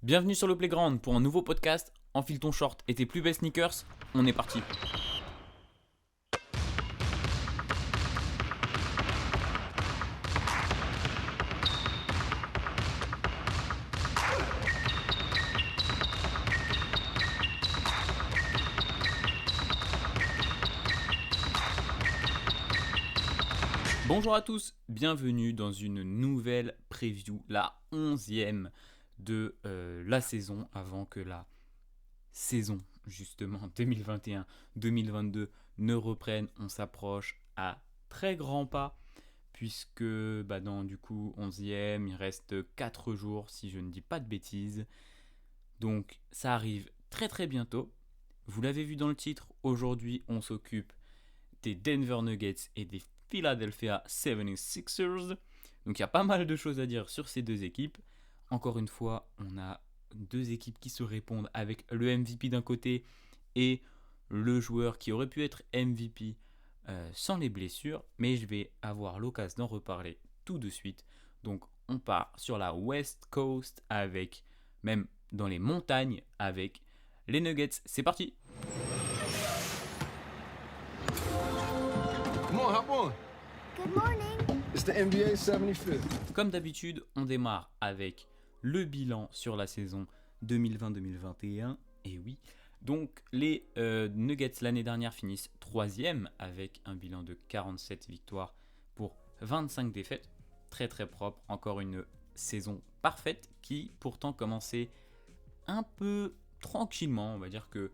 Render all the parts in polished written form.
Bienvenue sur le Playground pour un nouveau podcast. Enfile ton short et tes plus belles sneakers, on est parti. Bonjour à tous, bienvenue dans une nouvelle preview, la 11e de la saison, avant que la saison justement 2021-2022 ne reprenne. On s'approche à très grands pas puisque dans du coup 11e, il reste 4 jours si je ne dis pas de bêtises. Donc ça arrive très très bientôt. Vous l'avez vu dans le titre, aujourd'hui on s'occupe des Denver Nuggets et des Philadelphia 76ers. Donc il y a pas mal de choses à dire sur ces deux équipes. Encore une fois, on a deux équipes qui se répondent avec le MVP d'un côté et le joueur qui aurait pu être MVP sans les blessures. Mais je vais avoir l'occasion d'en reparler tout de suite. Donc on part sur la West Coast avec, même dans les montagnes, avec les Nuggets. C'est parti! Come on, hop on. Good morning. It's the NBA 75th. Comme d'habitude, on démarre avec le bilan sur la saison 2020-2021. Et oui, donc les Nuggets l'année dernière finissent 3e avec un bilan de 47 victoires pour 25 défaites. Très très propre, encore une saison parfaite qui pourtant commençait un peu tranquillement. On va dire que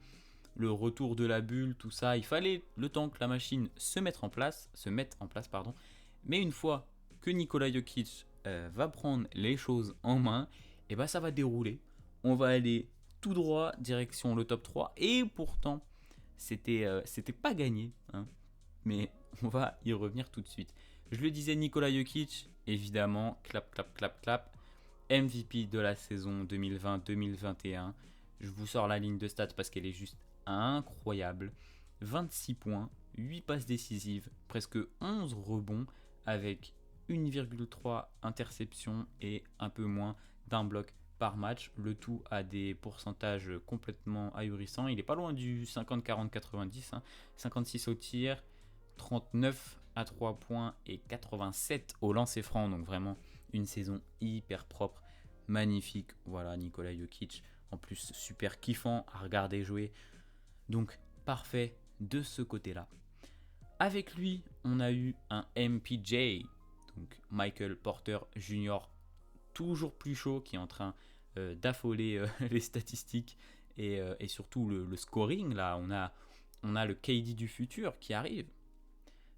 le retour de la bulle, tout ça, il fallait le temps que la machine se mette en place. Mais une fois que Nikola Jokic va prendre les choses en main, et ça va dérouler. On va aller tout droit direction le top 3. Et pourtant, c'était pas gagné. Mais on va y revenir tout de suite. Je le disais, Nikola Jokic, évidemment, clap. MVP de la saison 2020-2021. Je vous sors la ligne de stats parce qu'elle est juste incroyable. 26 points, 8 passes décisives, presque 11 rebonds avec 1,3 interceptions et un peu moins d'un bloc par match. Le tout à des pourcentages complètement ahurissants. Il est pas loin du 50-40-90. 56 au tir, 39 à 3 points et 87 au lancer franc. Donc vraiment une saison hyper propre, magnifique. Voilà, Nikola Jokic. En plus, super kiffant à regarder jouer. Donc parfait de ce côté-là. Avec lui, on a eu un MPJ, donc Michael Porter Jr., toujours plus chaud, qui est en train d'affoler les statistiques et surtout le scoring. Là, on a le KD du futur qui arrive.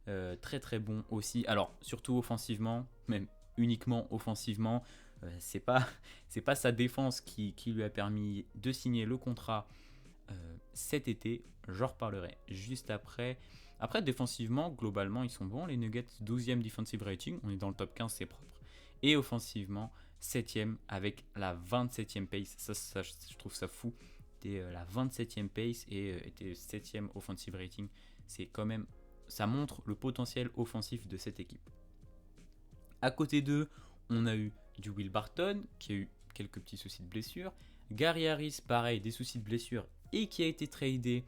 Très très bon aussi. Alors, surtout offensivement, même uniquement offensivement. C'est pas sa défense qui lui a permis de signer le contrat cet été. J'en reparlerai juste après. Après, défensivement, globalement, ils sont bons. Les Nuggets, 12e defensive rating. On est dans le top 15, c'est propre. Et offensivement, 7e avec la 27e pace. Ça, je trouve ça fou. T'es la 27e pace et t'es 7e offensive rating. C'est quand même... Ça montre le potentiel offensif de cette équipe. À côté d'eux, on a eu du Will Barton, qui a eu quelques petits soucis de blessure. Gary Harris, pareil, des soucis de blessure et qui a été tradé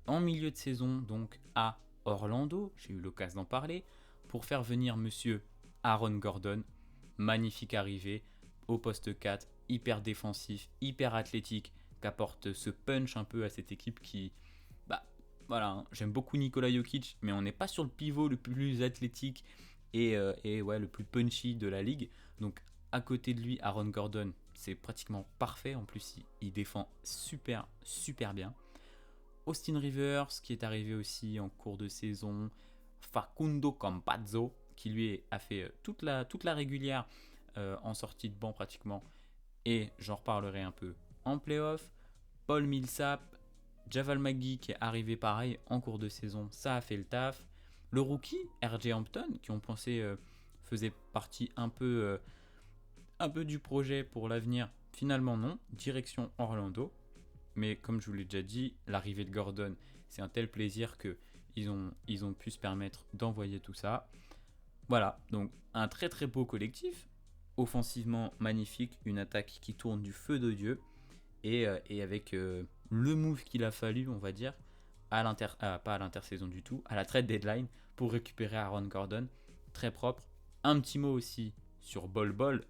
en milieu de saison donc à Orlando, j'ai eu l'occasion d'en parler, pour faire venir monsieur Aaron Gordon. Magnifique arrivée au poste 4, hyper défensif, hyper athlétique, qui apporte ce punch un peu à cette équipe qui... voilà, j'aime beaucoup Nikola Jokic, mais on n'est pas sur le pivot le plus athlétique et le plus punchy de la ligue. Donc à côté de lui, Aaron Gordon, c'est pratiquement parfait. En plus, il défend super bien. Austin Rivers, qui est arrivé aussi en cours de saison. Facundo Campazzo, qui lui a fait toute la régulière en sortie de banc pratiquement. Et j'en reparlerai un peu en playoff. Paul Millsap, Javal McGee, qui est arrivé pareil en cours de saison. Ça a fait le taf. Le rookie, RJ Hampton, qui on pensait faisait partie un peu du projet pour l'avenir. Finalement non, direction Orlando. Mais comme je vous l'ai déjà dit, l'arrivée de Gordon, c'est un tel plaisir que ils ont pu se permettre d'envoyer tout ça. Voilà, donc un très très beau collectif. offensivement magnifique, une attaque qui tourne du feu de Dieu, et avec le move qu'il a fallu, on va dire, pas à l'intersaison du tout, à la trade deadline, pour récupérer Aaron Gordon, très propre. Un petit mot aussi sur Bol Bol,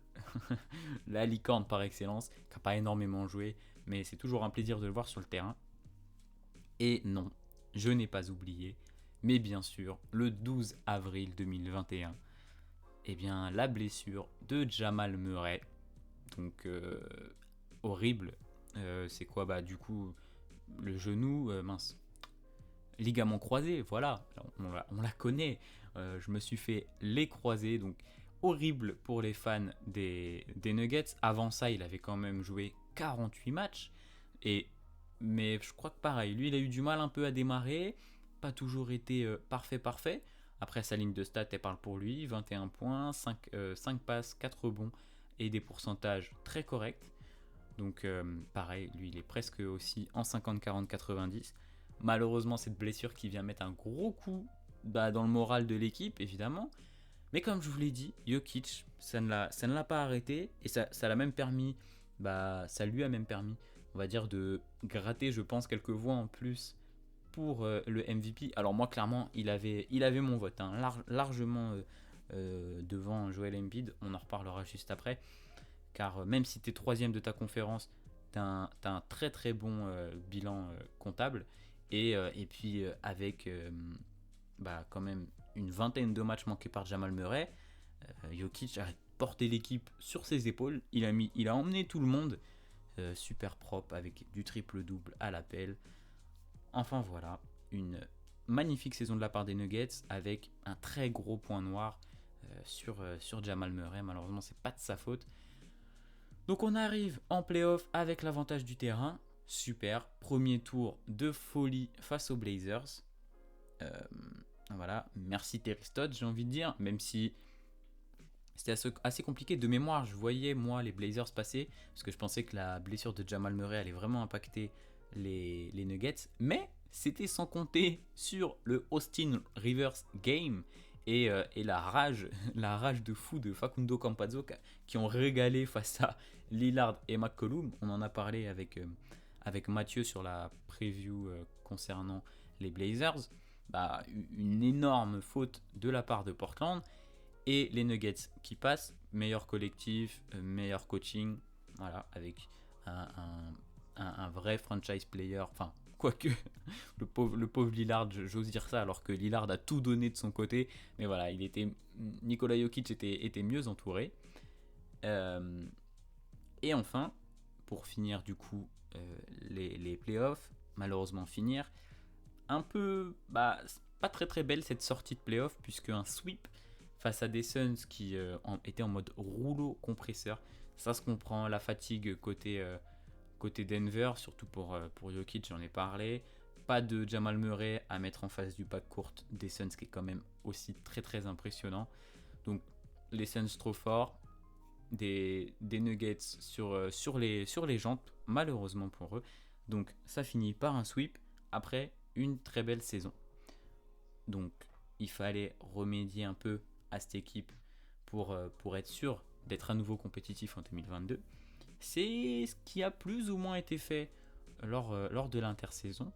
la licorne par excellence, qui n'a pas énormément joué, mais c'est toujours un plaisir de le voir sur le terrain. Et non, je n'ai pas oublié, mais bien sûr, le 12 avril 2021, eh bien, la blessure de Jamal Murray, donc horrible. C'est quoi, bah du coup, le genou, ligament croisé, voilà, on la connaît. Je me suis fait les croisés, donc horrible pour les fans des Nuggets. Avant ça, il avait quand même joué 48 matchs, mais je crois que pareil, lui, il a eu du mal un peu à démarrer, pas toujours été parfait. Après, sa ligne de stats, elle parle pour lui, 21 points, 5 passes, 4 rebonds et des pourcentages très corrects. Donc pareil, lui, il est presque aussi en 50-40-90. Malheureusement, cette blessure qui vient mettre un gros coup dans le moral de l'équipe, évidemment. Mais comme je vous l'ai dit, Jokic, ça ne l'a pas arrêté. Et ça l'a même permis, ça lui a même permis, on va dire, de gratter, je pense, quelques voix en plus pour le MVP. Alors moi, clairement, il avait mon vote, hein, largement devant Joel Embiid. On en reparlera juste après. Car même si tu es troisième de ta conférence, tu as un très très bon bilan comptable. Et puis avec quand même une vingtaine de matchs manqués par Jamal Murray, Jokic a porté l'équipe sur ses épaules. Il a emmené tout le monde super propre avec du triple-double à l'appel. Enfin voilà, une magnifique saison de la part des Nuggets avec un très gros point noir sur Jamal Murray. Malheureusement, c'est pas de sa faute. Donc on arrive en playoff avec l'avantage du terrain. Super, premier tour de folie face aux Blazers. Voilà, merci Terry Stotts, j'ai envie de dire, même si c'était assez compliqué. De mémoire, je voyais moi les Blazers passer, parce que je pensais que la blessure de Jamal Murray allait vraiment impacter les Nuggets, mais c'était sans compter sur le Austin Rivers Game et la rage de fou de Facundo Campazzo qui ont régalé face à Lillard et McCollum. On en a parlé avec Mathieu sur la preview concernant les Blazers. Une énorme faute de la part de Portland et les Nuggets qui passent, meilleur collectif, meilleur coaching, voilà, avec un vrai franchise player, enfin quoique le pauvre Lillard, j'ose dire ça alors que Lillard a tout donné de son côté, mais voilà, Nikola Jokic était mieux entouré. Et enfin, pour finir du coup les playoffs, malheureusement finir, un peu, pas très très belle cette sortie de playoff, puisque un sweep face à des Suns qui étaient en mode rouleau compresseur, ça se comprend, la fatigue côté Denver, surtout pour Jokic, j'en ai parlé, pas de Jamal Murray à mettre en face du backcourt des Suns, qui est quand même aussi très très impressionnant. Donc les Suns trop forts, des Nuggets sur les jantes, malheureusement pour eux. Donc ça finit par un sweep après une très belle saison. Donc il fallait remédier un peu à cette équipe pour être sûr d'être à nouveau compétitif en 2022. C'est ce qui a plus ou moins été fait lors de l'intersaison.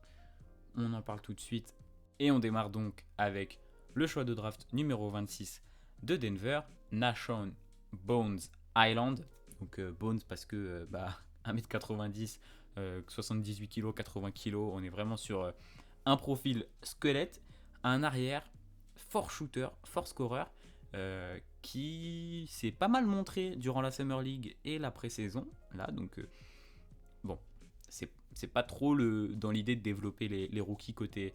On en parle tout de suite et on démarre donc avec le choix de draft numéro 26 de Denver, Nahshon Bones Island. Donc Bones parce que 1m90, 78 kg, 80 kg, on est vraiment sur un profil squelette, un arrière, fort shooter, fort scoreur, qui s'est pas mal montré durant la Summer League et la pré-saison. Là, donc, c'est pas trop dans l'idée de développer les rookies côté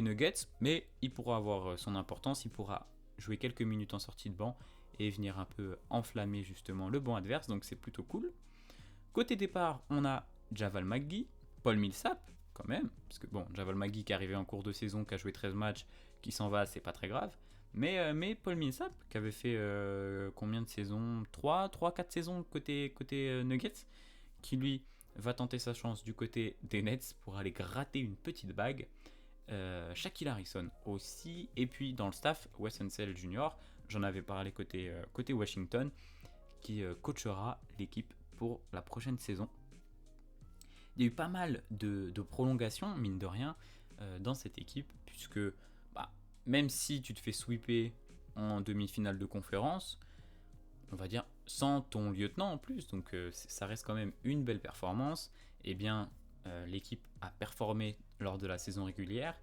Nuggets, mais il pourra avoir son importance, il pourra jouer quelques minutes en sortie de banc et venir un peu enflammer justement le banc adverse, donc c'est plutôt cool. Côté départ, on a Javal McGee, Paul Millsap, quand même, parce que Javal McGee qui est arrivé en cours de saison, qui a joué 13 matchs, qui s'en va, c'est pas très grave. Mais Paul Millsap, qui avait fait combien de saisons 3-4 saisons côté Nuggets, qui lui va tenter sa chance du côté des Nets pour aller gratter une petite bague. Shaquille Harrison aussi, et puis dans le staff, Wes Unseld Jr., j'en avais parlé côté Washington, qui coachera l'équipe pour la prochaine saison. Il y a eu pas mal de prolongations, mine de rien, dans cette équipe, puisque même si tu te fais sweeper en demi-finale de conférence, on va dire sans ton lieutenant en plus, donc ça reste quand même une belle performance. Eh bien, l'équipe a performé lors de la saison régulière,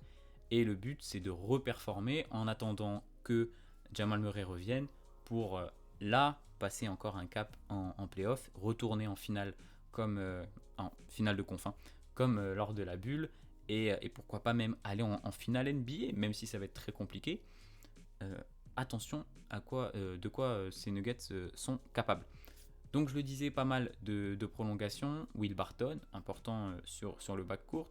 et le but c'est de reperformer en attendant que Jamal Murray revienne pour là passer encore un cap en playoff, retourner en finale comme en finale de conf, comme lors de la bulle, et pourquoi pas même aller en finale NBA, même si ça va être très compliqué. Attention de quoi ces Nuggets sont capables. Donc je le disais, pas mal de prolongations. Will Barton, important sur le backcourt.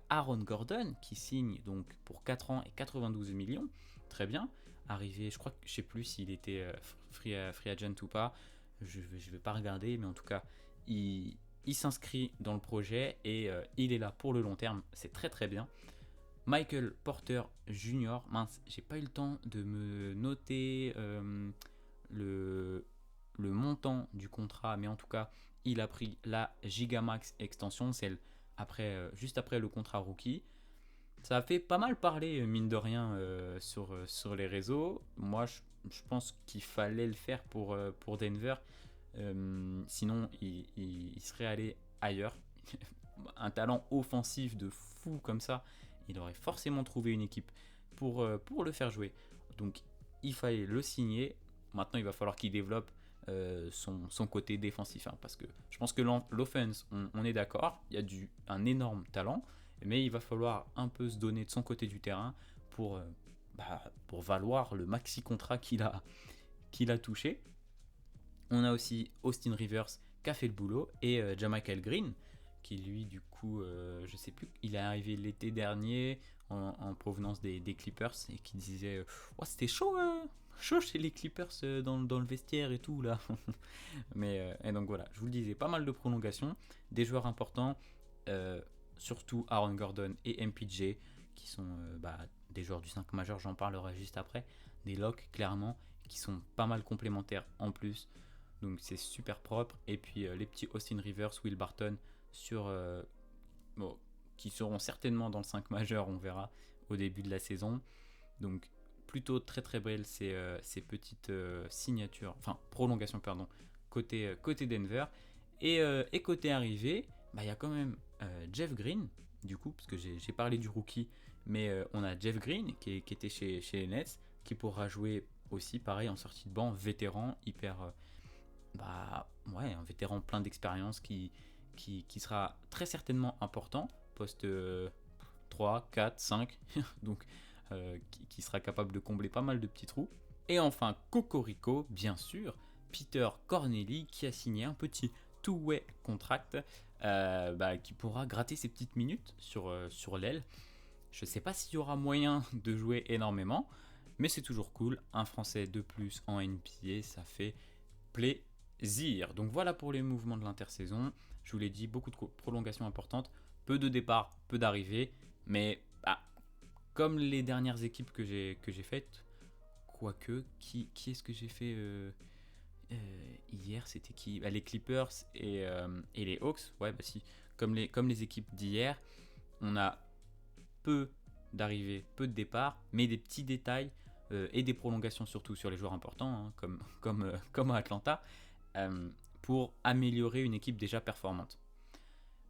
Aaron Gordon, qui signe donc pour 4 ans et 92 millions. Très bien. Arrivé, je sais plus s'il était free agent ou pas. Je vais pas regarder, mais en tout cas, il s'inscrit dans le projet et il est là pour le long terme. C'est très très bien. Michael Porter Jr. Mince, j'ai pas eu le temps de me noter le montant du contrat, mais en tout cas, il a pris la Gigamax extension, celle juste après le contrat rookie. Ça a fait pas mal parler, mine de rien, sur les réseaux. Moi, je pense qu'il fallait le faire pour Denver. Sinon, il serait allé ailleurs. Un talent offensif de fou comme ça, il aurait forcément trouvé une équipe pour le faire jouer. Donc, il fallait le signer. Maintenant, il va falloir qu'il développe son côté défensif, parce que je pense que l'offense, on est d'accord, il y a un énorme talent, mais il va falloir un peu se donner de son côté du terrain pour valoir le maxi contrat qu'il a touché. On a aussi Austin Rivers qui a fait le boulot, et Jamichael Green qui lui du coup je sais plus, il est arrivé l'été dernier en provenance des Clippers, et qui disait c'était chaud chez les Clippers dans le vestiaire et tout là. Mais et donc voilà, je vous le disais, pas mal de prolongations, des joueurs importants, surtout Aaron Gordon et MPJ qui sont des joueurs du 5 majeur, j'en parlerai juste après, des locks clairement qui sont pas mal complémentaires en plus, donc c'est super propre. Et puis les petits Austin Rivers, Will Barton qui seront certainement dans le 5 majeur, on verra au début de la saison. Donc plutôt très très belles ces petites prolongations côté Denver. Et côté arrivée, il y a quand même Jeff Green, du coup, parce que j'ai parlé du rookie, mais on a Jeff Green qui était chez les Nets, qui pourra jouer aussi pareil en sortie de banc, vétéran, un vétéran plein d'expérience qui sera très certainement important, poste 3, 4, 5, donc qui sera capable de combler pas mal de petits trous. Et enfin, Cocorico, bien sûr, Peter Corneli, qui a signé un petit two-way contract, qui pourra gratter ses petites minutes sur l'aile. Je ne sais pas s'il y aura moyen de jouer énormément, mais c'est toujours cool. Un Français de plus en NBA, ça fait plaisir. Donc voilà pour les mouvements de l'intersaison. Je vous l'ai dit, beaucoup de prolongations importantes, peu de départs, peu d'arrivées, mais comme les dernières équipes que j'ai faites, quoique, qui est-ce que j'ai fait hier, c'était qui ? Les Clippers et les Hawks. Ouais, si. Comme les équipes d'hier, on a peu d'arrivées, peu de départs, mais des petits détails et des prolongations surtout sur les joueurs importants, comme à Atlanta, pour améliorer une équipe déjà performante.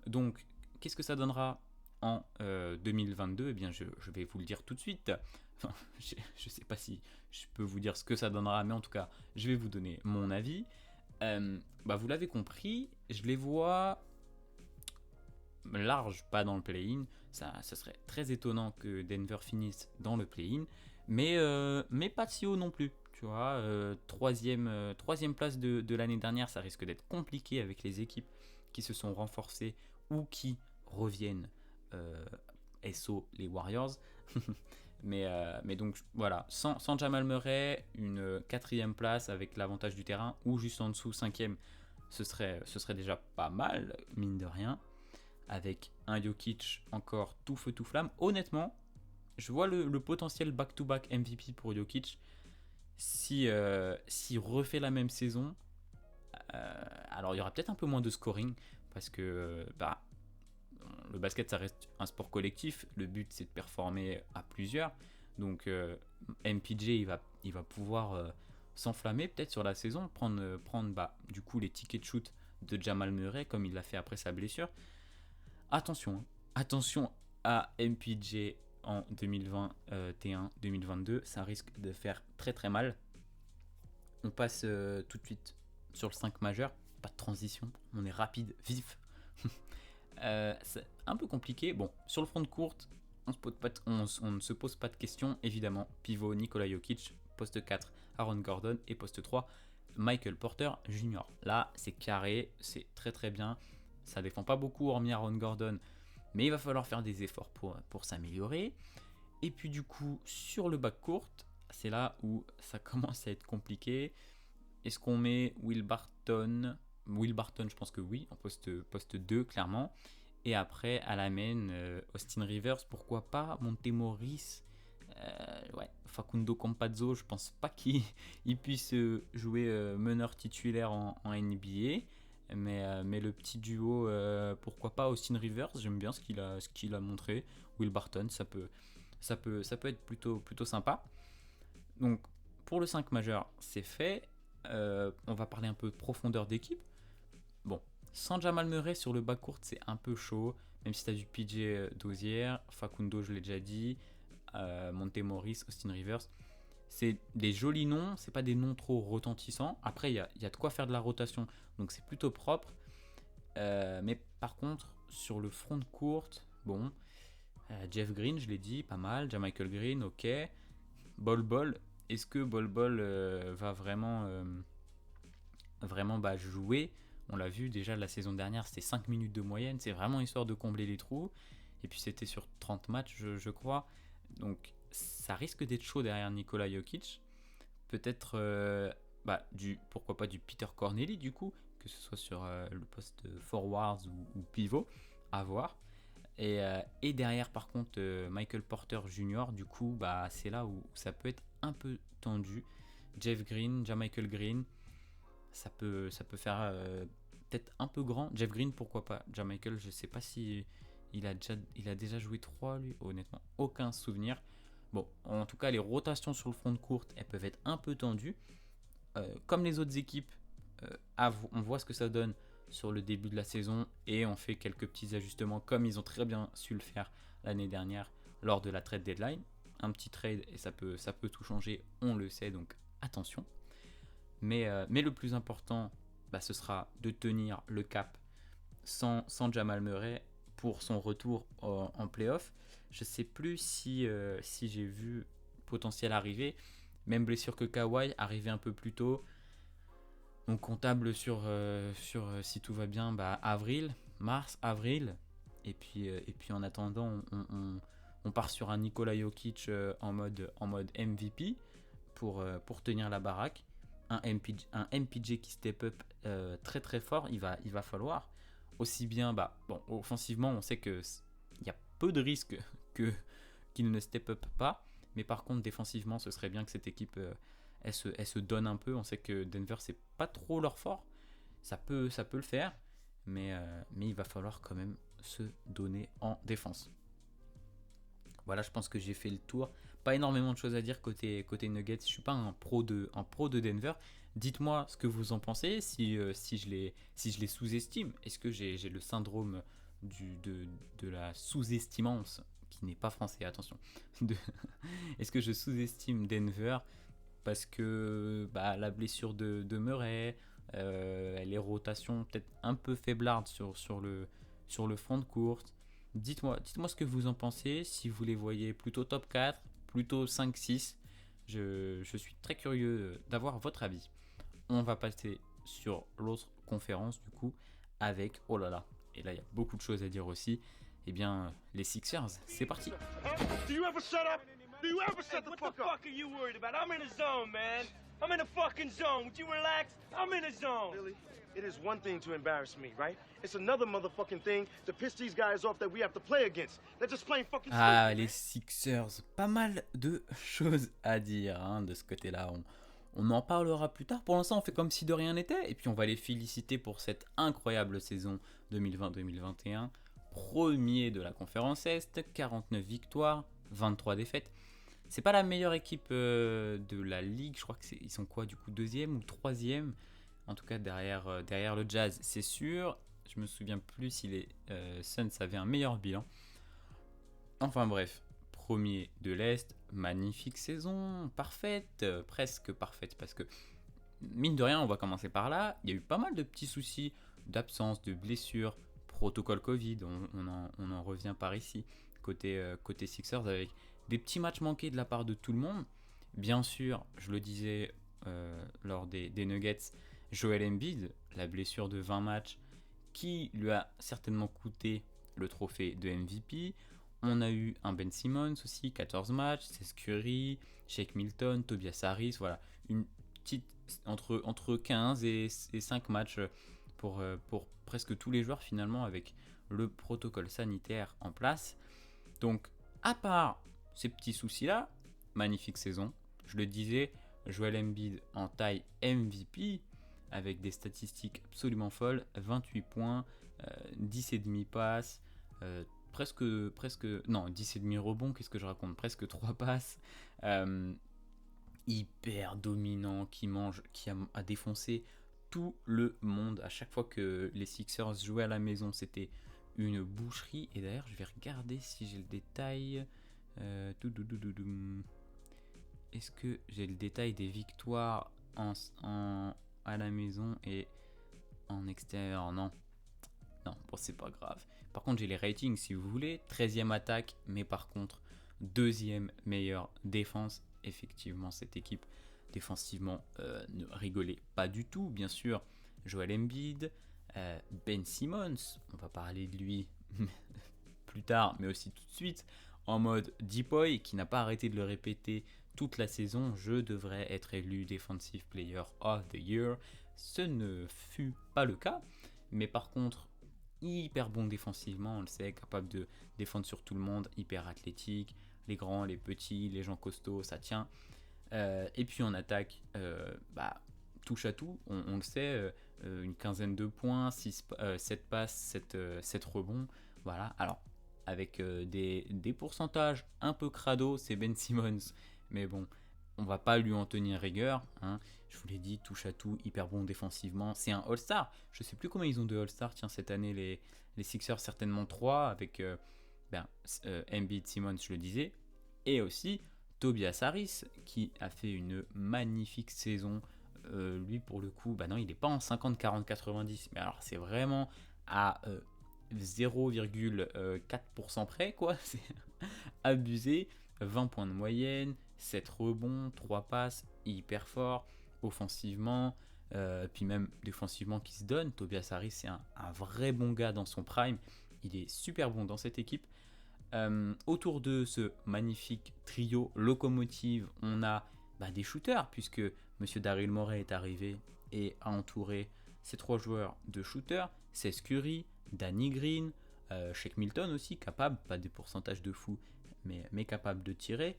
Donc, qu'est-ce que ça donnera en 2022 ? Eh bien, je vais vous le dire tout de suite. Enfin, je ne sais pas si je peux vous dire ce que ça donnera, mais en tout cas, je vais vous donner mon avis. Vous l'avez compris, je les vois large, pas dans le play-in. Ça serait très étonnant que Denver finisse dans le play-in, mais pas si haut non plus. Tu vois, troisième place de l'année dernière, ça risque d'être compliqué avec les équipes qui se sont renforcées ou qui reviennent. SO les Warriors. mais donc voilà, sans Jamal Murray, une 4e place avec l'avantage du terrain, ou juste en dessous 5e, ce serait déjà pas mal, mine de rien, avec un Jokic encore tout feu tout flamme. Honnêtement, je vois le potentiel back-to-back MVP pour Jokic s'il refait la même saison. Alors il y aura peut-être un peu moins de scoring parce que le basket ça reste un sport collectif. Le but c'est de performer à plusieurs. Donc MPJ il va pouvoir s'enflammer peut-être sur la saison, prendre du coup les tickets de shoot de Jamal Murray comme il l'a fait après sa blessure. Attention, hein. Attention à MPJ en 2021-2022, ça risque de faire très très mal. On passe tout de suite sur le 5 majeur, pas de transition, on est rapide, vif. C'est un peu compliqué. Bon, sur le front de courte, on ne se pose pas de questions, évidemment. Pivot Nikola Jokic, poste 4 Aaron Gordon et poste 3 Michael Porter Jr. Là, c'est carré, c'est très très bien. Ça défend pas beaucoup hormis Aaron Gordon, mais il va falloir faire des efforts pour s'améliorer. Et puis du coup, sur le back court, c'est là où ça commence à être compliqué. Est-ce qu'on met Will Barton, je pense que oui, en poste 2, clairement. Et après, à la main, Austin Rivers, pourquoi pas. Montemoris, Facundo Campazzo, je pense pas qu'il puisse jouer meneur titulaire en NBA. Mais le petit duo, pourquoi pas Austin Rivers, j'aime bien ce qu'il a montré. Will Barton, ça peut être plutôt sympa. Donc, pour le 5 majeur, c'est fait. On va parler un peu de profondeur d'équipe. Bon, sans Jamal Murray sur le bas court, c'est un peu chaud. Même si tu as du PJ Dozier, Facundo, je l'ai déjà dit, Montemoris, Austin Rivers. C'est des jolis noms, c'est pas des noms trop retentissants. Après, il y a de quoi faire de la rotation, donc c'est plutôt propre. Mais par contre, sur le front de courte, bon, Jeff Green, je l'ai dit, pas mal. Jamichael Green, ok. Bol, est-ce que Bol va vraiment jouer? On l'a vu déjà la saison dernière, c'était 5 minutes de moyenne, c'est vraiment histoire de combler les trous. Et puis c'était sur 30 matchs, je crois. Donc ça risque d'être chaud derrière Nikola Jokic. Peut-être pourquoi pas du Peter Corneli du coup, que ce soit sur le poste forward ou pivot, à voir. Et derrière par contre Michael Porter Jr. du coup c'est là où ça peut être un peu tendu. Jeff Green, Jamichael Green, ça peut faire peut-être un peu grand. Jeff Green pourquoi pas. Jamichael je sais pas si il a déjà joué 3 lui, honnêtement aucun souvenir. Bon, en tout cas les rotations sur le front de courte elles peuvent être un peu tendues. Comme les autres équipes, on voit ce que ça donne sur le début de la saison et on fait quelques petits ajustements comme ils ont très bien su le faire l'année dernière lors de la trade deadline. Un petit trade et ça peut tout changer, on le sait, donc attention. Mais le plus important, ce sera de tenir le cap sans Jamal Murray pour son retour en playoff. Je sais plus si j'ai vu potentiel arriver, même blessure que Kawhi, arriver un peu plus tôt. On comptable sur si tout va bien, mars, avril. Et puis en attendant, on part sur un Nikola Jokic en mode MVP pour tenir la baraque. Un MPJ qui step up très très fort, il va falloir. Aussi bien, offensivement, on sait qu'il y a peu de risques qu'il ne step up pas. Mais par contre, défensivement, ce serait bien que cette équipe elle se donne un peu. On sait que Denver, c'est pas trop leur fort. Ça peut le faire. Mais il va falloir quand même se donner en défense. Voilà, je pense que j'ai fait le tour. Pas énormément de choses à dire côté Nuggets. Je suis pas un pro de Denver. Dites-moi ce que vous en pensez. Si je les sous-estime. Est-ce que j'ai le syndrome de la sous-estimance, qui n'est pas français, attention. Est-ce que je sous-estime Denver parce que la blessure de Murray, les rotations peut-être un peu faiblardes sur le front de courte. Dites-moi ce que vous en pensez, si vous les voyez plutôt top 4, plutôt 5-6. Je suis très curieux d'avoir votre avis. On va passer sur l'autre conférence du coup avec, oh là là, et là il y a beaucoup de choses à dire aussi, eh bien les Sixers, c'est parti. Do you ever shut up? Do you ever shut the fuck up? What the fuck are you worried about? I'm in the zone, man. I'm in the fucking zone. Would you relax? I'm in the zone. Really? It is one thing to embarrass me, right? It's another motherfucking thing to piss these guys off that we have to play against. They're just playing fucking Ah, les Sixers, pas mal de choses à dire de ce côté-là. On en parlera plus tard. Pour l'instant, on fait comme si de rien n'était. Et puis, on va les féliciter pour cette incroyable saison 2020-2021. Premier de la conférence Est, 49 victoires, 23 défaites. C'est pas la meilleure équipe de la ligue. Je crois qu'ils sont quoi, du coup, deuxième ou troisième. En tout cas, derrière le Jazz, c'est sûr. Je me souviens plus si les Suns avaient un meilleur bilan. Enfin bref, premier de l'Est, magnifique saison, parfaite, presque parfaite, parce que mine de rien, on va commencer par là. Il y a eu pas mal de petits soucis d'absence, de blessures, protocole Covid, on en revient par ici, côté Sixers, avec des petits matchs manqués de la part de tout le monde. Bien sûr, je le disais lors des Nuggets, Joel Embiid, la blessure de 20 matchs, qui lui a certainement coûté le trophée de MVP. On a eu un Ben Simmons aussi, 14 matchs, Seth Curry, Shake Milton, Tobias Harris, voilà, une petite entre 15 et 5 matchs pour presque tous les joueurs finalement avec le protocole sanitaire en place. Donc, à part ces petits soucis-là, magnifique saison. Je le disais, Joel Embiid en taille MVP avec des statistiques absolument folles, 28 points, 10,5 passes, presque, non, 10,5 rebonds, qu'est-ce que je raconte, presque 3 passes, hyper dominant, qui a défoncé tout le monde. À chaque fois que les Sixers jouaient à la maison, c'était une boucherie. Et d'ailleurs, je vais regarder si j'ai le détail. Est-ce que j'ai le détail des victoires à la maison et en extérieur? Non, bon, c'est pas grave. Par contre, j'ai les ratings si vous voulez. 13e attaque, mais par contre, deuxième meilleure défense. Effectivement, cette équipe défensivement ne rigolait pas du tout. Bien sûr, Joel Embiid, Ben Simmons, on va parler de lui plus tard, mais aussi tout de suite, en mode Deep Boy, qui n'a pas arrêté de le répéter toute la saison. Je devrais être élu Defensive Player of the Year. Ce ne fut pas le cas, mais par contre, hyper bon défensivement, on le sait, capable de défendre sur tout le monde, hyper athlétique, les grands, les petits, les gens costauds, ça tient. Et puis en attaque, touche à tout, on le sait, une quinzaine de points, 7 passes, 7 rebonds, voilà. Alors, avec des pourcentages un peu crado, c'est Ben Simmons, mais bon, on va pas lui en tenir rigueur, hein. Je vous l'ai dit, touche à tout, hyper bon défensivement, c'est un All-Star. Je sais plus combien ils ont de All-Star, tiens, cette année, les Sixers, certainement 3, avec Embiid, Simmons, je le disais, et aussi Tobias Harris, qui a fait une magnifique saison. Lui, pour le coup, non, il n'est pas en 50, 40, 90, mais alors c'est vraiment à 0,4% près, quoi. C'est abusé. 20 points de moyenne, 7 rebonds, 3 passes, hyper fort, offensivement, puis même défensivement qui se donne. Tobias Harris, c'est un vrai bon gars dans son prime. Il est super bon dans cette équipe. Autour de ce magnifique trio locomotive, on a des shooters, puisque Monsieur Daryl Morey est arrivé et a entouré ces 3 joueurs de shooters. Seth Curry, Danny Green, Shake Milton aussi, capable, pas des pourcentages de fou, mais capable de tirer.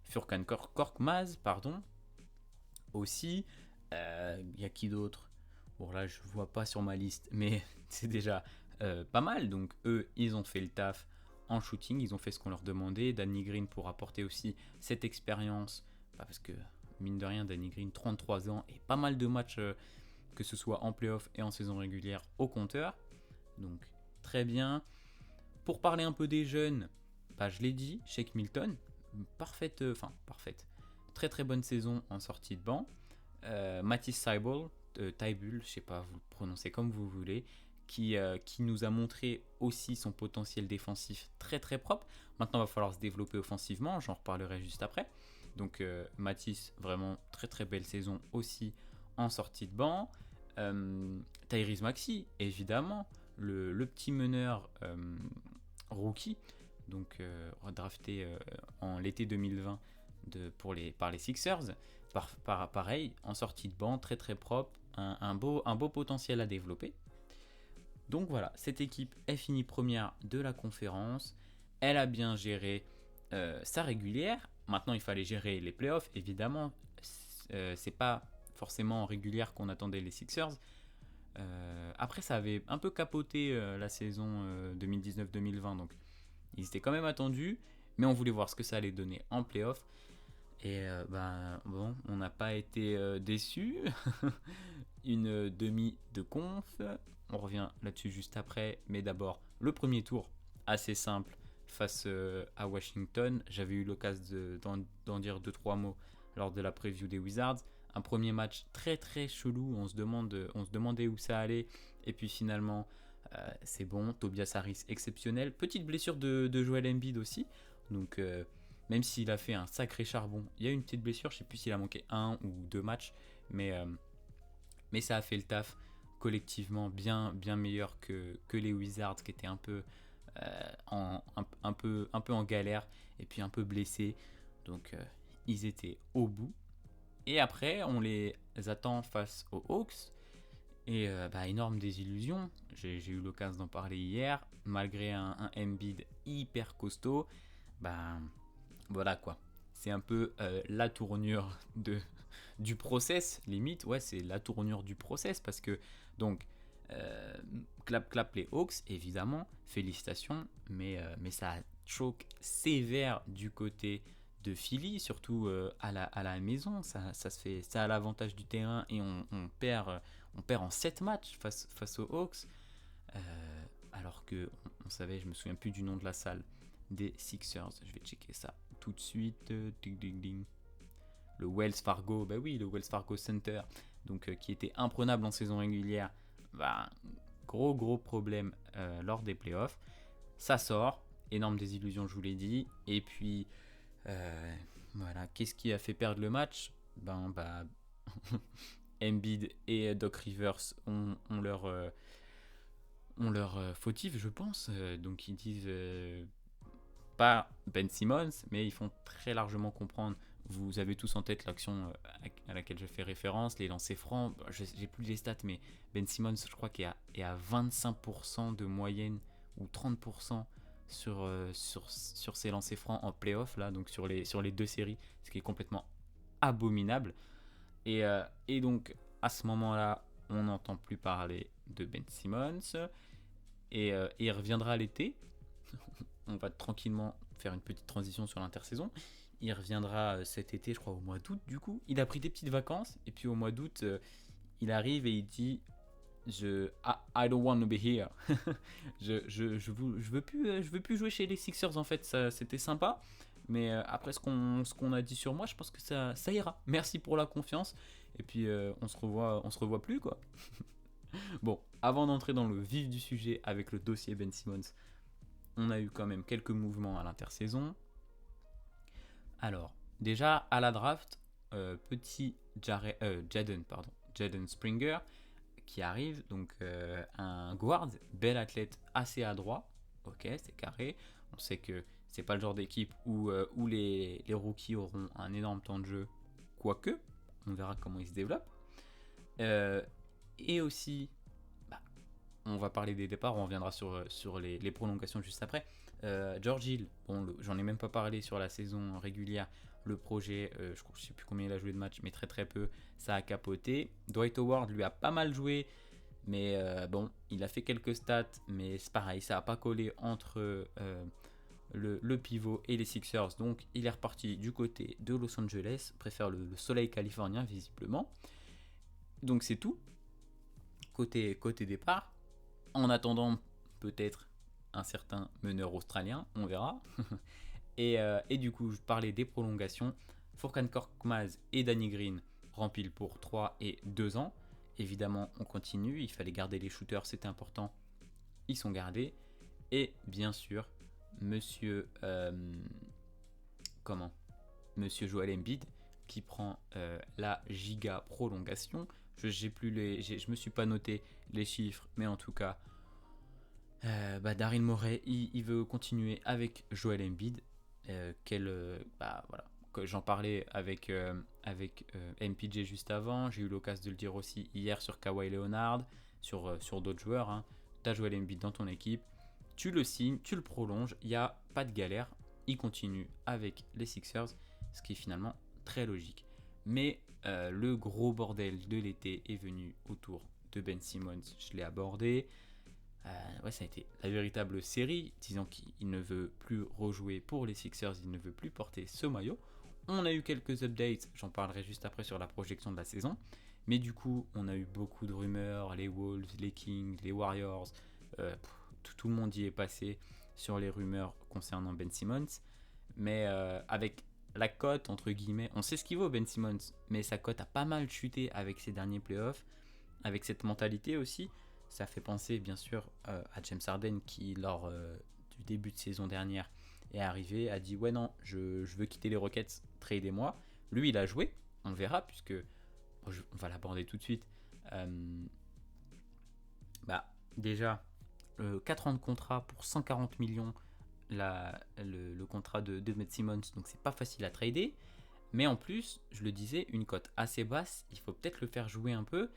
Furkan Korkmaz, pardon. Aussi, il y a qui d'autre? Bon, là, je vois pas sur ma liste, mais c'est déjà pas mal. Donc, eux, ils ont fait le taf en shooting, ils ont fait ce qu'on leur demandait. Danny Green pour apporter aussi cette expérience, parce que, mine de rien, Danny Green, 33 ans, et pas mal de matchs, que ce soit en playoff et en saison régulière, au compteur. Donc, très bien. Pour parler un peu des jeunes, je l'ai dit, Shake Milton, parfaite. Très très bonne saison en sortie de banc. Matisse Thybulle, je sais pas, vous le prononcez comme vous voulez, qui nous a montré aussi son potentiel défensif très très propre. Maintenant, il va falloir se développer offensivement, j'en reparlerai juste après. Donc Matisse, vraiment très très belle saison aussi en sortie de banc. Tyrese Maxey, évidemment, le petit meneur rookie, donc drafté en l'été 2020 par les Sixers. Pareil, en sortie de banc, très très propre, un beau potentiel à développer. Donc voilà, cette équipe est finie première de la conférence. Elle a bien géré sa régulière. Maintenant, il fallait gérer les playoffs, évidemment. c'est pas forcément en régulière qu'on attendait les Sixers. Après, ça avait un peu capoté la saison 2019-2020, donc ils étaient quand même attendus, mais on voulait voir ce que ça allait donner en playoff. Et bon, on n'a pas été déçus. Une demi de conf. On revient là-dessus juste après. Mais d'abord, le premier tour, assez simple, face à Washington. J'avais eu l'occasion d'en dire 2-3 mots lors de la preview des Wizards. Un premier match très très chelou. On se demandait où ça allait. Et puis finalement, c'est bon. Tobias Harris exceptionnel. Petite blessure de Joel Embiid aussi. Donc... même s'il a fait un sacré charbon, il y a une petite blessure, je ne sais plus s'il a manqué 1 ou 2 matchs, mais ça a fait le taf collectivement bien meilleur que les Wizards qui étaient un peu en galère et puis un peu blessés. Donc ils étaient au bout. Et après, on les attend face aux Hawks. Et énorme désillusion. J'ai eu l'occasion d'en parler hier. Malgré un Embiid hyper costaud, voilà quoi, c'est un peu la tournure du process, limite, ouais, c'est la tournure du process parce que, donc, clap les Hawks, évidemment, félicitations, mais ça choque sévère du côté de Philly, surtout à la maison, ça se fait, ça a l'avantage du terrain et on perd en 7 matchs face aux Hawks, alors que, on savait, je me souviens plus du nom de la salle, des Sixers, je vais checker ça tout de suite. Le Wells Fargo, le Wells Fargo Center, donc qui était imprenable en saison régulière, gros problème lors des playoffs. Ça sort, énorme désillusion, je vous l'ai dit. Et puis voilà, qu'est-ce qui a fait perdre le match? Embiid et Doc Rivers ont leur fautif, je pense. Donc ils disent pas Ben Simmons, mais ils font très largement comprendre. Vous avez tous en tête l'action à laquelle je fais référence, les lancers francs. J'ai plus les stats, mais Ben Simmons, je crois qu'il est à 25% de moyenne ou 30% sur ses lancers francs en playoff, là, donc sur les 2 séries, ce qui est complètement abominable. Et donc, à ce moment-là, on n'entend plus parler de Ben Simmons. Et il reviendra à l'été. On va tranquillement faire une petite transition sur l'intersaison. Il reviendra cet été, je crois, au mois d'août, du coup. Il a pris des petites vacances. Et puis au mois d'août, il arrive et il dit I don't want to be here. je veux plus jouer chez les Sixers, en fait. Ça, c'était sympa. Mais après ce qu'on a dit sur moi, je pense que ça ira. Merci pour la confiance. Et puis on se revoit plus, quoi. Bon, avant d'entrer dans le vif du sujet avec le dossier Ben Simmons, on a eu quand même quelques mouvements à l'intersaison. Alors, déjà à la draft, petit Jaden Springer qui arrive, donc un guard, bel athlète, assez adroit. Ok, c'est carré. On sait que c'est pas le genre d'équipe où les rookies auront un énorme temps de jeu, quoique, on verra comment il se développe. Et aussi, on va parler des départs, on reviendra sur les prolongations juste après. George Hill, j'en ai même pas parlé sur la saison régulière. Le projet, je ne sais plus combien il a joué de matchs, mais très peu, ça a capoté. Dwight Howard lui a pas mal joué, mais il a fait quelques stats, mais c'est pareil, ça n'a pas collé entre le pivot et les Sixers. Donc il est reparti du côté de Los Angeles, préfère le soleil californien visiblement. Donc c'est tout, côté départ. En attendant, peut-être un certain meneur australien, on verra. et du coup, je parlais des prolongations. Furkan Korkmaz et Danny Green remplis pour 3 et 2 ans. Évidemment, on continue. Il fallait garder les shooters, c'était important. Ils sont gardés. Et bien sûr, Monsieur Joel Embiid qui prend la giga prolongation. Je me suis pas noté les chiffres, mais en tout cas, Daryl Morey, il veut continuer avec Joel Embiid. Voilà. J'en parlais avec MPJ juste avant. J'ai eu l'occasion de le dire aussi hier sur Kawhi Leonard, sur d'autres joueurs. Hein. Tu as Joel Embiid dans ton équipe, tu le signes, tu le prolonges, il n'y a pas de galère. Il continue avec les Sixers, ce qui est finalement très logique. Mais le gros bordel de l'été est venu autour de Ben Simmons. Je l'ai abordé. Ça a été la véritable série, disant qu'il ne veut plus rejouer pour les Sixers, il ne veut plus porter ce maillot. On a eu quelques updates, j'en parlerai juste après sur la projection de la saison. Mais du coup, on a eu beaucoup de rumeurs, les Wolves, les Kings, les Warriors, tout le monde y est passé sur les rumeurs concernant Ben Simmons. Mais avec la cote, entre guillemets, on sait ce qu'il vaut Ben Simmons, mais sa cote a pas mal chuté avec ses derniers playoffs, avec cette mentalité aussi. Ça fait penser bien sûr à James Harden qui, lors du début de saison dernière, est arrivé, a dit ouais non, je veux quitter les Rockets, tradez-moi. Lui il a joué, on verra, puisque on va l'aborder tout de suite. Déjà, 4 ans de contrat pour 140 millions, le contrat de Ben Simmons, donc c'est pas facile à trader. Mais en plus, je le disais, une cote assez basse, il faut peut-être le faire jouer un peu.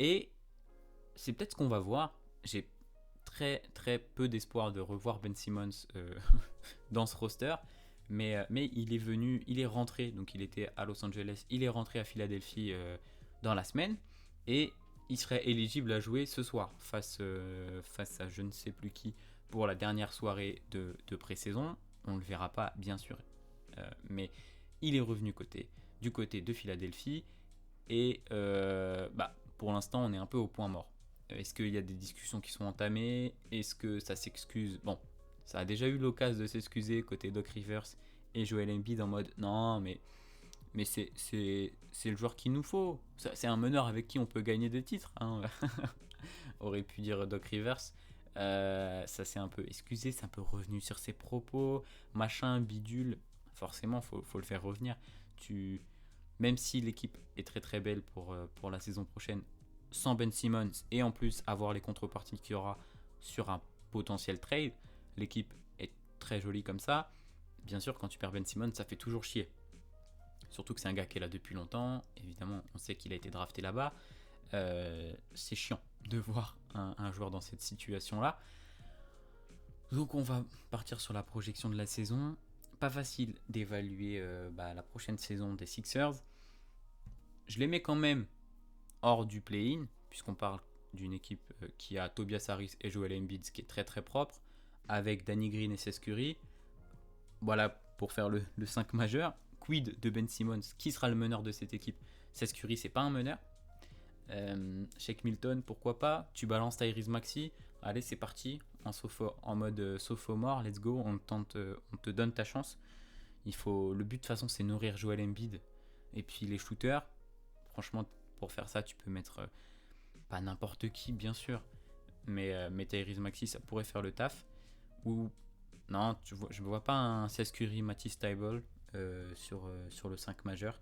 Et c'est peut-être ce qu'on va voir. J'ai très très peu d'espoir de revoir Ben Simmons dans ce roster. Mais il est rentré, donc il était à Los Angeles, il est rentré à Philadelphie dans la semaine. Et il serait éligible à jouer ce soir face à je ne sais plus qui pour la dernière soirée de pré-saison. On ne le verra pas, bien sûr. Mais il est revenu du côté de Philadelphie. Et pour l'instant, on est un peu au point mort. Est-ce qu'il y a des discussions qui sont entamées? Est-ce que ça s'excuse? Bon, ça a déjà eu l'occasion de s'excuser côté Doc Rivers et Joel Embiid en mode non, mais c'est le joueur qu'il nous faut. C'est un meneur avec qui on peut gagner des titres, hein. Aurait pu dire Doc Rivers. Ça s'est un peu excusé, c'est un peu revenu sur ses propos, machin, bidule. Forcément, faut le faire revenir. Même si l'équipe est très très belle pour la saison prochaine, sans Ben Simmons et en plus avoir les contreparties qu'il y aura sur un potentiel trade, l'équipe est très jolie comme ça. Bien sûr, quand tu perds Ben Simmons, ça fait toujours chier. Surtout que c'est un gars qui est là depuis longtemps. Évidemment, on sait qu'il a été drafté là-bas. C'est chiant de voir un joueur dans cette situation-là. Donc on va partir sur la projection de la saison. Pas facile d'évaluer la prochaine saison des Sixers. Je les mets quand même hors du play-in, puisqu'on parle d'une équipe qui a Tobias Harris et Joel Embiid, ce qui est très très propre, avec Danny Green et Seth Curry. Voilà pour faire le 5 majeur. Quid de Ben Simmons, qui sera le meneur de cette équipe? Seth Curry, c'est pas un meneur. Shake Milton, pourquoi pas? Tu balances Tyrese Maxey, allez c'est parti, en mode sophomore, let's go, on te donne ta chance. Le but de toute façon c'est nourrir Joel Embiid et puis les shooters. Franchement, pour faire ça, tu peux mettre pas n'importe qui bien sûr, mais Tyrese Maxey ça pourrait faire le taf. Ou non, je ne vois pas un Seth Curry, Matisse Thybulle sur le 5 majeur.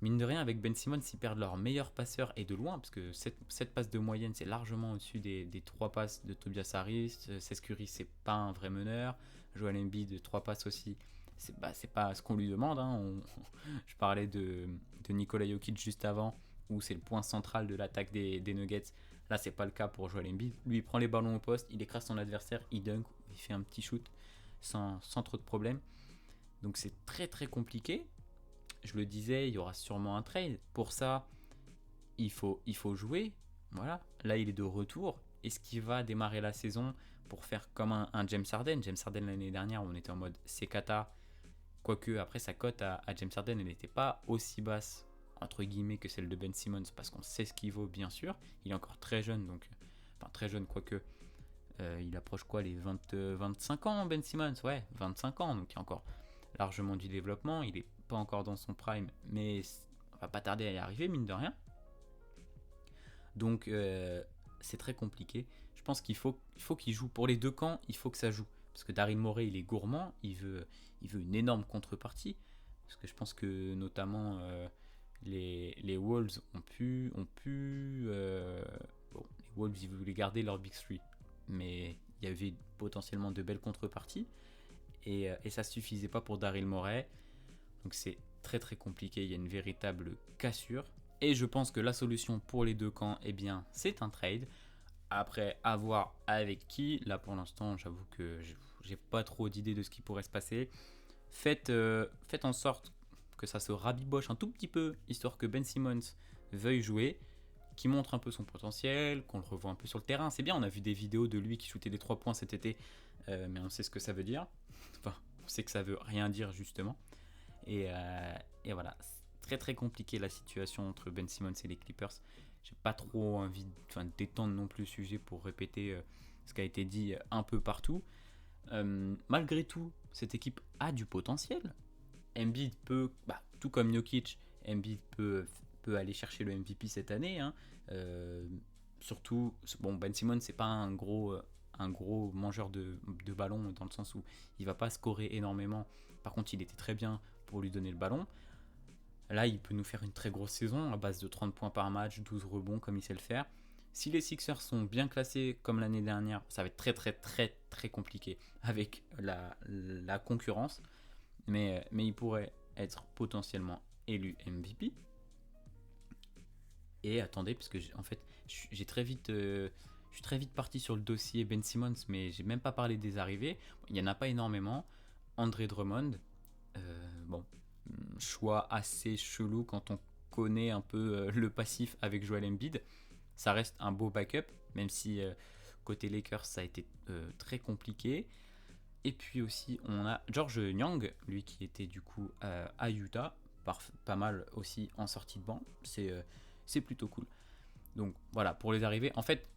Mine de rien, avec Ben Simmons, ils perdent leur meilleur passeur et de loin, parce que 7 passes de moyenne, c'est largement au-dessus des 3 passes de Tobias Harris. Seth Curry, c'est pas un vrai meneur. Joel Embiid, 3 passes aussi. C'est pas ce qu'on lui demande, hein. Je parlais de Nikola Jokic juste avant, où c'est le point central de l'attaque des Nuggets. Là, c'est pas le cas pour Joel Embiid. Lui, il prend les ballons au poste, il écrase son adversaire, il dunk, il fait un petit shoot sans trop de problèmes. Donc c'est très très compliqué. Je le disais, il y aura sûrement un trade. Pour ça, il faut jouer. Voilà. Là, il est de retour. Est-ce qu'il va démarrer la saison pour faire comme un James Harden? James Harden, l'année dernière, on était en mode c'est cata. Quoique, après, sa cote à James Harden, elle n'était pas aussi basse, entre guillemets, que celle de Ben Simmons, parce qu'on sait ce qu'il vaut, bien sûr. Il est encore très jeune, très jeune, quoique. Il approche quoi, les 25 ans, Ben Simmons? Ouais, 25 ans, donc il y a encore largement du développement. Il est pas encore dans son prime, mais on va pas tarder à y arriver, mine de rien. Donc c'est très compliqué. Je pense qu'il faut qu'il joue pour les deux camps. Il faut que ça joue, parce que Daryl Morey, il est gourmand, il veut une énorme contrepartie, parce que je pense que notamment les Wolves ont pu les Wolves, ils voulaient garder leur Big Three, mais il y avait potentiellement de belles contreparties et ça suffisait pas pour Daryl Morey. Donc c'est très très compliqué, il y a une véritable cassure. Et je pense que la solution pour les deux camps, c'est un trade. Après, à voir avec qui. Là pour l'instant, j'avoue que j'ai pas trop d'idées de ce qui pourrait se passer. Faites en sorte que ça se rabiboche un tout petit peu, histoire que Ben Simmons veuille jouer, qui montre un peu son potentiel, qu'on le revoit un peu sur le terrain. C'est bien, on a vu des vidéos de lui qui shootait des 3 points cet été, mais on sait ce que ça veut dire. Enfin, on sait que ça veut rien dire justement. Et voilà, c'est très très compliqué la situation entre Ben Simmons et les Clippers. J'ai pas trop envie d'étendre non plus le sujet pour répéter ce qui a été dit un peu partout. Malgré tout, cette équipe a du potentiel. Embiid peut, tout comme Jokic, Embiid peut aller chercher le MVP cette année. Hein. Surtout, Ben Simmons, c'est pas un gros mangeur de ballon dans le sens où il va pas scorer énormément. Par contre, il était très bien pour lui donner le ballon. Là, il peut nous faire une très grosse saison à base de 30 points par match, 12 rebonds comme il sait le faire. Si les Sixers sont bien classés comme l'année dernière, ça va être très très très très compliqué avec la concurrence. Mais il pourrait être potentiellement élu MVP. Et attendez, parce que en fait, je suis très vite parti sur le dossier Ben Simmons, mais j'ai même pas parlé des arrivées. Il n'y en a pas énormément. André Drummond, choix assez chelou quand on connaît un peu le passif avec Joel Embiid. Ça reste un beau backup, même si côté Lakers ça a été très compliqué. Et puis aussi on a George Niang, lui qui était du coup à Utah, pas mal aussi en sortie de banc. C'est plutôt cool. Donc voilà, pour les arrivées, en fait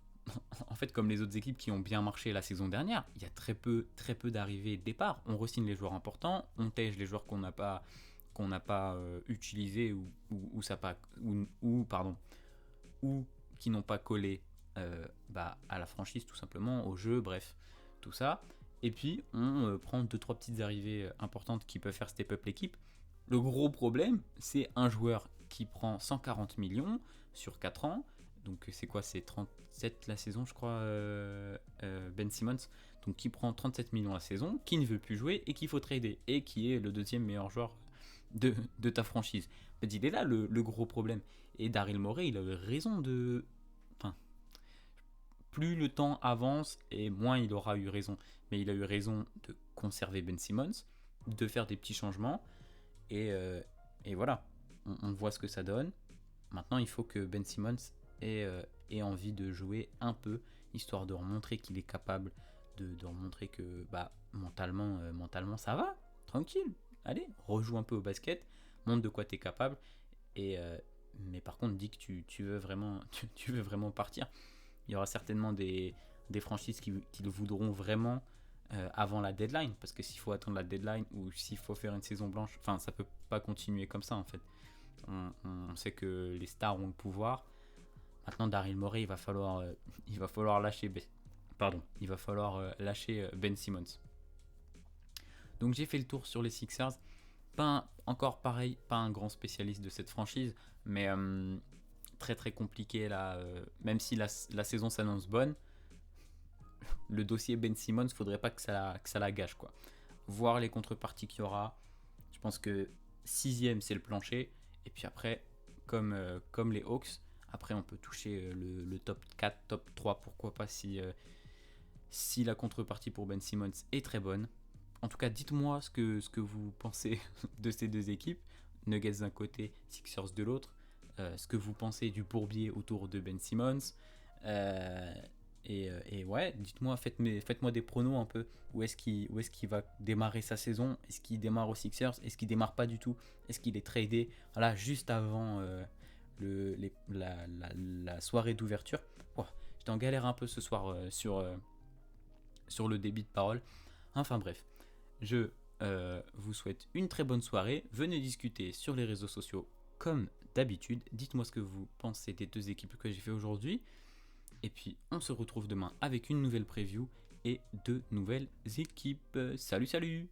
comme les autres équipes qui ont bien marché la saison dernière, il y a très peu d'arrivées et de départs. On re-signe les joueurs importants, on tège les joueurs qu'on n'a pas utilisés ou qui n'ont pas collé à la franchise tout simplement, au jeu, bref, tout ça. Et puis on prend 2-3 petites arrivées importantes qui peuvent faire step up l'équipe. Le gros problème, c'est un joueur qui prend 140 millions sur 4 ans. Donc c'est quoi, c'est 37 la saison je crois, Ben Simmons. Donc qui prend 37 millions la saison, qui ne veut plus jouer et qu'il faut trader. Et qui est le deuxième meilleur joueur de ta franchise. Il est là le gros problème. Et Daryl Morey, il avait raison de... Enfin, plus le temps avance et moins il aura eu raison. Mais il a eu raison de conserver Ben Simmons, de faire des petits changements. Et voilà, on voit ce que ça donne. Maintenant, il faut que Ben Simmons ait envie de jouer un peu, histoire de remontrer qu'il est capable, de remontrer que mentalement ça va, tranquille. Allez, rejoue un peu au basket, montre de quoi tu es capable. Mais par contre, dis que tu veux vraiment partir. Il y aura certainement des franchises qui le voudront vraiment avant la deadline, parce que s'il faut attendre la deadline ou s'il faut faire une saison blanche, ça peut pas continuer comme ça en fait. On sait que les stars ont le pouvoir. Maintenant, Daryl Morey, il va falloir lâcher Ben Simmons. Donc j'ai fait le tour sur les Sixers. Pas un grand spécialiste de cette franchise, mais très très compliqué là. Même si la saison s'annonce bonne, le dossier Ben Simmons, faudrait pas que ça la gâche quoi. Voir les contreparties qu'il y aura. Je pense que 6ème c'est le plancher, et puis après, comme les Hawks, après on peut toucher le top 4, top 3, pourquoi pas si la contrepartie pour Ben Simmons est très bonne. En tout cas, dites-moi ce que vous pensez de ces deux équipes, Nuggets d'un côté, Sixers de l'autre, ce que vous pensez du bourbier autour de Ben Simmons. Et ouais, dites-moi, faites-moi des pronos un peu. Où est-ce qu'il va démarrer sa saison? Est-ce qu'il démarre aux Sixers? Est-ce qu'il démarre pas du tout? Est-ce qu'il est tradé voilà, juste avant la soirée d'ouverture? J'étais en galère un peu ce soir sur le débit de parole. Enfin bref, je vous souhaite une très bonne soirée. Venez discuter sur les réseaux sociaux comme d'habitude. Dites-moi ce que vous pensez des deux équipes que j'ai fait aujourd'hui. Et puis on se retrouve demain avec une nouvelle preview et 2 nouvelles équipes. Salut!